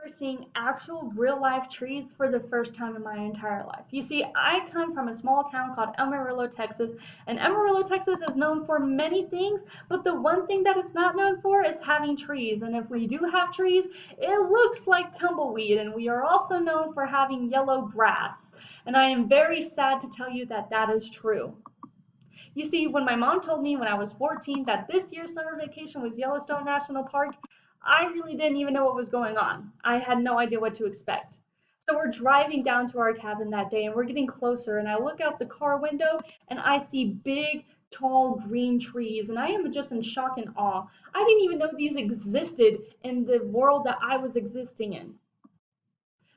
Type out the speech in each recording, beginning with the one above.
seeing actual real life trees for the first time in my entire life. You see, I come from a small town called Amarillo, Texas, and Amarillo, Texas is known for many things, but the one thing that it's not known for is having trees. And if we do have trees, it looks like tumbleweed, and we are also known for having yellow grass. And I am very sad to tell you that that is true. You see, when my mom told me when I was 14 that this year's summer vacation was Yellowstone National Park, I really didn't even know what was going on. I had no idea what to expect. So we're driving down to our cabin that day and we're getting closer and I look out the car window and I see big, tall green trees and I am just in shock and awe. I didn't even know these existed in the world that I was existing in.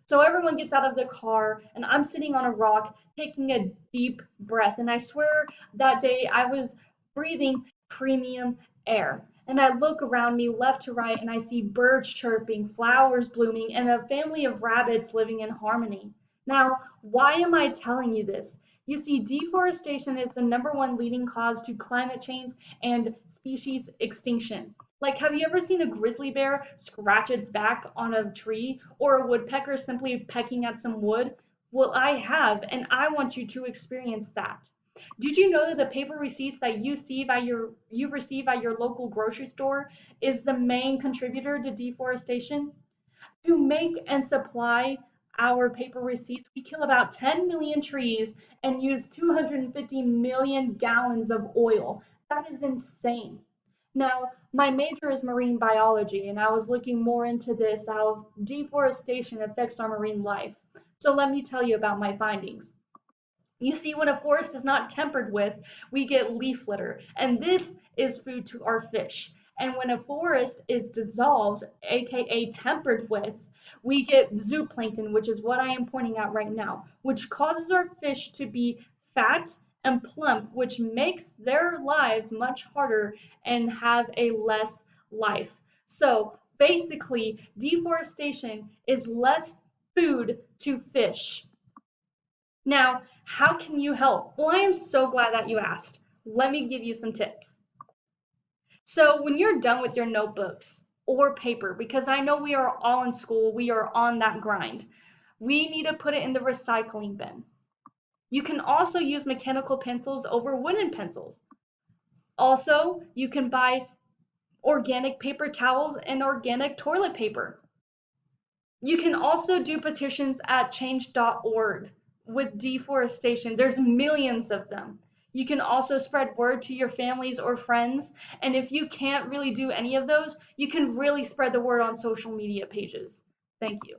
So everyone gets out of the car, and I'm sitting on a rock taking a deep breath. And I swear that day I was breathing premium air. And I look around me left to right, and I see birds chirping, flowers blooming, and a family of rabbits living in harmony. Now, why am I telling you this? You see, deforestation is the #1 leading cause to climate change and species extinction. Like, have you ever seen a grizzly bear scratch its back on a tree or a woodpecker simply pecking at some wood? Well, I have, and I want you to experience that. Did you know that the paper receipts that you receive at your local grocery store is the main contributor to deforestation? To make and supply our paper receipts, we kill about 10 million trees and use 250 million gallons of oil. That is insane. Now, my major is marine biology, and I was looking more into this, how deforestation affects our marine life. So let me tell you about my findings. You see, when a forest is not tempered with, we get leaf litter, and this is food to our fish. And when a forest is dissolved, aka tempered with, we get zooplankton, which is what I am pointing out right now, which causes our fish to be fat and plump, which makes their lives much harder and have a less life. So basically, deforestation is less food to fish. Now, how can you help? Well, I am so glad that you asked. Let me give you some tips. So, when you're done with your notebooks or paper, because I know we are all in school, we are on that grind, we need to put it in the recycling bin. You can also use mechanical pencils over wooden pencils. Also, you can buy organic paper towels and organic toilet paper. You can also do petitions at change.org with deforestation. There's millions of them. You can also spread word to your families or friends. And if you can't really do any of those, you can really spread the word on social media pages. Thank you.